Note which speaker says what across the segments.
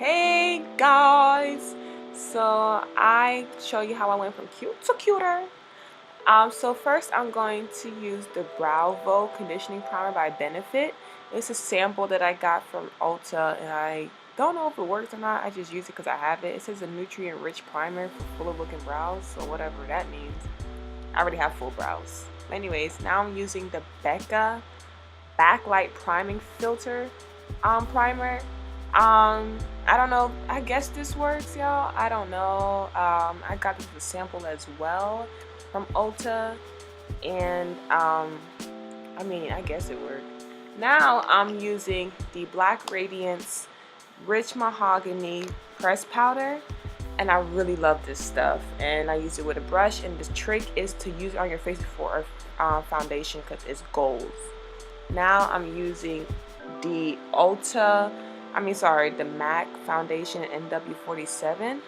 Speaker 1: Hey guys, so I show you how I went from cute to cuter. So first I'm going to use the BROWVO conditioning primer by Benefit. It's a sample that I got from Ulta, and I don't know if it works or not. I just use it because I have it. It says a nutrient rich primer for fuller looking brows, so whatever that means. I already have full brows. Anyways, now I'm using the Becca Backlight priming filter primer. I don't know, I guess this works, y'all. I don't know. I got this as a sample as well from Ulta, and I mean, I guess it worked. Now I'm using the Black Radiance Rich Mahogany Pressed Powder, and I really love this stuff, and I use it with a brush, and the trick is to use it on your face before foundation because it's gold. Now I'm using the the MAC foundation NW47,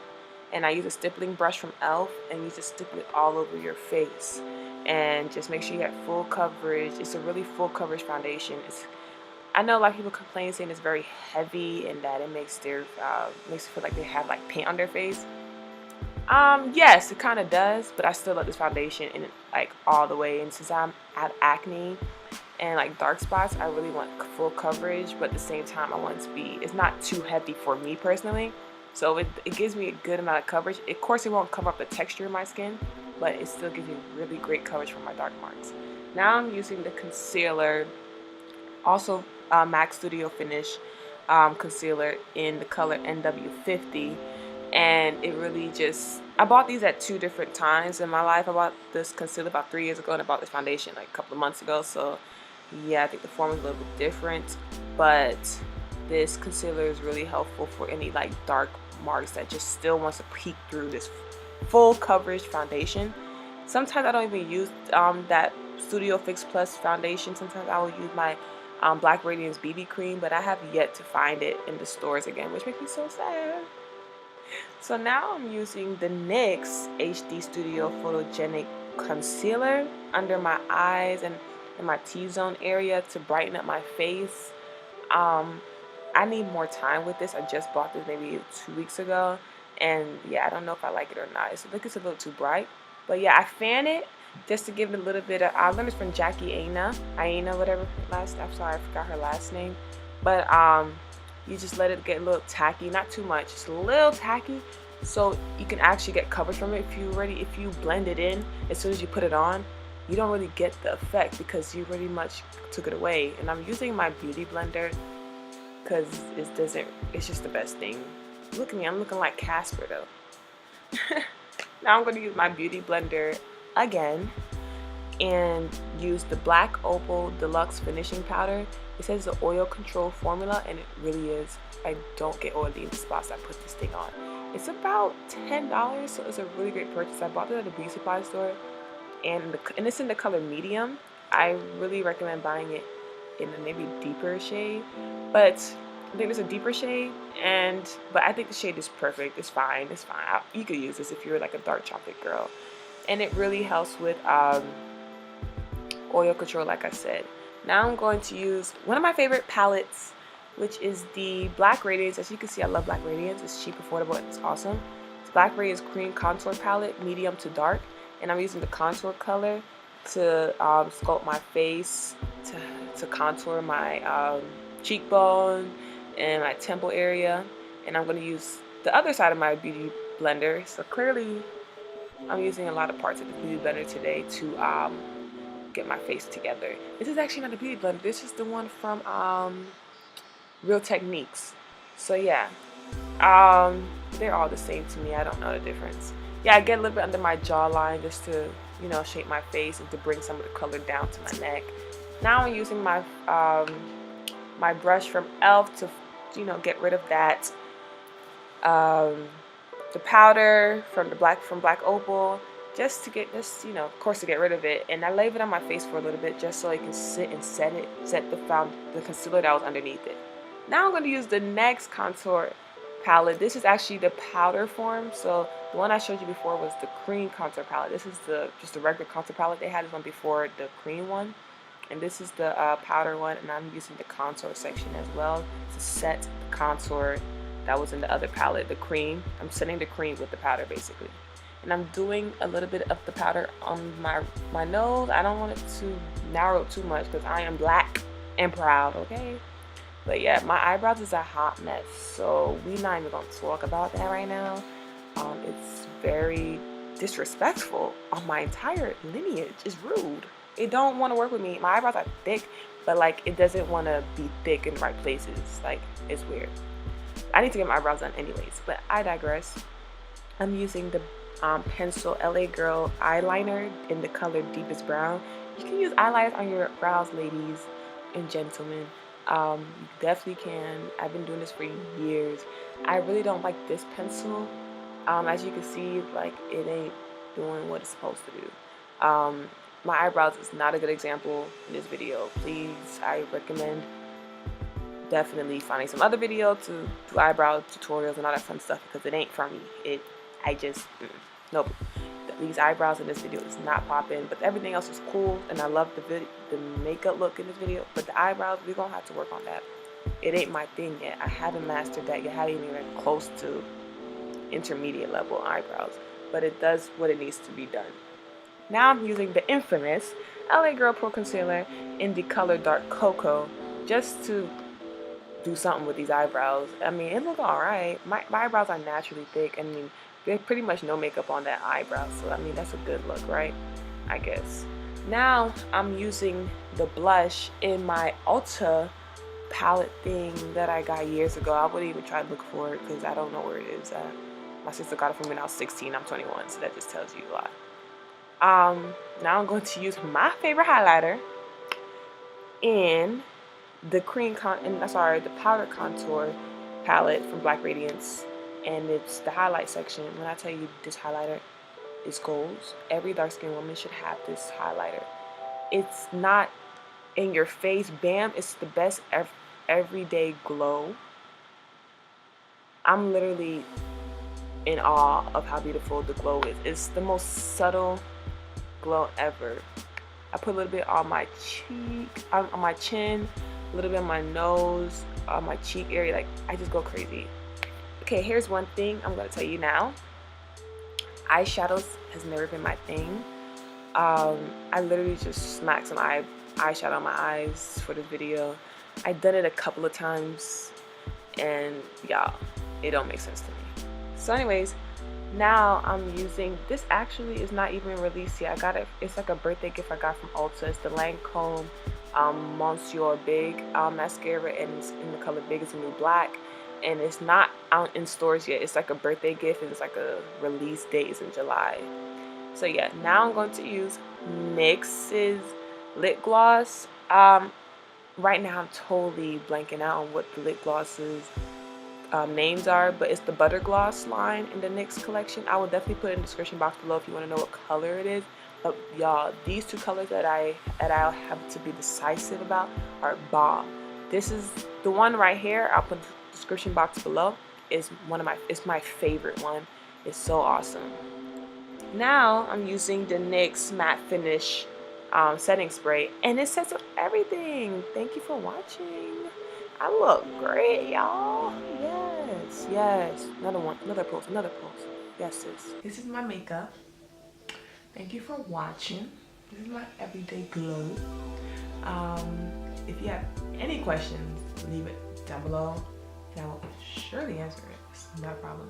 Speaker 1: and I use a stippling brush from e.l.f. and you just stipple it all over your face, and just make sure you get full coverage. It's a really full coverage foundation. I know a lot of people complain saying it's very heavy and that it makes it feel like they have like paint on their face. Yes, it kind of does, but I still love this foundation and like all the way. And since I have acne and like dark spots, I really want full coverage, but at the same time I want it to be, it's not too heavy for me personally, so it gives me a good amount of coverage. Of course it won't cover up the texture of my skin, but it still gives me really great coverage for my dark marks. Now I'm using the concealer, also MAC Studio Finish concealer in the color NW50, and it really just, I bought these at two different times in my life. I bought this concealer about 3 years ago, and I bought this foundation like a couple of months ago, so yeah, I think the formula is a little bit different, but this concealer is really helpful for any like dark marks that just still wants to peek through this full coverage foundation. Sometimes I don't even use that Studio Fix Plus foundation. Sometimes I will use my Black Radiance BB cream, but I have yet to find it in the stores again, which makes me so sad. So now I'm using the NYX HD Studio Photogenic Concealer under my eyes and in my T-zone area to brighten up my face. I need more time with this. I just bought this maybe 2 weeks ago, and yeah, I don't know if I like it or not. It's a little too bright, but yeah, I fan it just to give it a little bit of, I learned this from Jackie Aina, whatever I'm sorry, I forgot her last name, but you just let it get a little tacky, not too much, just a little tacky, so you can actually get coverage from it. If you blend it in as soon as you put it on, you don't really get the effect because you pretty much took it away. And I'm using my beauty blender because it's just the best thing. Look at me, I'm looking like Casper though. Now I'm going to use my beauty blender again and use the black Opal Deluxe finishing powder. It says the oil control formula, and it really is. I don't get oily in the spots I put this thing on. It's about $10, so it's a really great purchase. I bought it at a beauty supply store, and it's in the color medium. I really recommend buying it in a maybe deeper shade, but I think there's a deeper shade, but I think the shade is perfect. It's fine. You could use this if you're like a dark chocolate girl, and it really helps with oil control, like I said. Now I'm going to use one of my favorite palettes, which is the Black Radiance. As you can see, I love Black Radiance. It's cheap, affordable, and it's awesome. It's Black Radiance Cream Contour Palette, medium to dark, and I'm using the contour color to sculpt my face, to contour my cheekbone and my temple area. And I'm going to use the other side of my beauty blender. So clearly I'm using a lot of parts of the beauty blender today to get my face together. This is actually not a beauty blender. This is the one from Real Techniques. So yeah, they're all the same to me. I don't know the difference. Yeah, I get a little bit under my jawline just to, you know, shape my face and to bring some of the color down to my neck. Now I'm using my my brush from e.l.f. to, you know, get rid of that the powder from Black Opal, just to get this, you know, of course, to get rid of it. And I lay it on my face for a little bit just so it can sit and set the concealer that was underneath it. Now I'm going to use the next contour palette. This is actually the powder form. So the one I showed you before was the cream contour palette. This is just the regular contour palette. They had this one before, the cream one, and this is the powder one. And I'm using the contour section as well to set the contour that was in the other palette, the cream. I'm setting the cream with the powder basically. And I'm doing a little bit of the powder on my nose. I don't want it to narrow too much because I am black and proud, okay? But yeah, my eyebrows is a hot mess, so we're not even gonna talk about that right now. It's very disrespectful on my entire lineage. It's rude. It don't want to work with me. My eyebrows are thick, but like it doesn't want to be thick in the right places. Like it's weird. I need to get my eyebrows done anyways, but I digress. I'm using the pencil LA Girl eyeliner in the color Deepest Brown. You can use eyeliners on your brows, ladies and gentlemen. You definitely can. I've been doing this for years. I really don't like this pencil. As you can see, like it ain't doing what it's supposed to do. My eyebrows is not a good example in this video. Please, I recommend definitely finding some other video to do eyebrow tutorials and all that fun stuff because it ain't for me. Nope. These eyebrows in this video is not popping, but everything else is cool, and I love the makeup look in this video. But the eyebrows, we're gonna have to work on that. It ain't my thing yet. I haven't mastered that yet. I haven't even close to intermediate level eyebrows, but it does what it needs to be done. Now I'm using the infamous LA Girl Pro Concealer in the color Dark Cocoa just to do something with these eyebrows. I mean, it look alright. My eyebrows are naturally thick. I mean, there's pretty much no makeup on that eyebrow, so I mean, that's a good look, right? I guess. Now I'm using the blush in my Ulta palette thing that I got years ago. I wouldn't even try to look for it because I don't know where it is at. My sister got it from me when I was 16. I'm 21, so that just tells you a lot. Now I'm going to use my favorite highlighter in the the powder contour palette from Black Radiance, and it's the highlight section. When I tell you this highlighter is goals, every dark-skinned woman should have this highlighter. It's not in your face, bam, it's the best everyday glow. I'm literally in awe of how beautiful the glow is. It's the most subtle glow ever. I put a little bit on my cheek, on my chin, a little bit on my nose, on my cheek area. Like, I just go crazy. Okay, here's one thing I'm gonna tell you now. Eyeshadows has never been my thing. I literally just smacked some eyeshadow on my eyes for this video. I've done it a couple of times, and y'all, it don't make sense to me. So anyways, now I'm using, this actually is not even released yet. I got it, it's like a birthday gift I got from Ulta. It's the Lancome Monsieur Big Mascara, and it's in the color Big. It's a new black, and it's not out in stores yet. It's like a birthday gift, and it's like a release date is in July. So yeah, now I'm going to use NYX's lip gloss. Right now I'm totally blanking out on what the lip glosses names are, but it's the Butter Gloss line in the NYX collection. I will definitely put it in the description box below if you want to know what color it is. But y'all, these two colors that I'll have to be decisive about are bomb. This is the one right here. I'll put in the description box below. It's my favorite one. It's so awesome. Now I'm using the NYX Matte Finish setting spray, and it sets up everything. Thank you for watching. I look great, y'all. Yes, yes. Another one, another pose, another pose. Yes, sis. This is my makeup. Thank you for watching. This is my everyday glow. If you have any questions, leave it down below, and I will surely answer it. It's not a problem.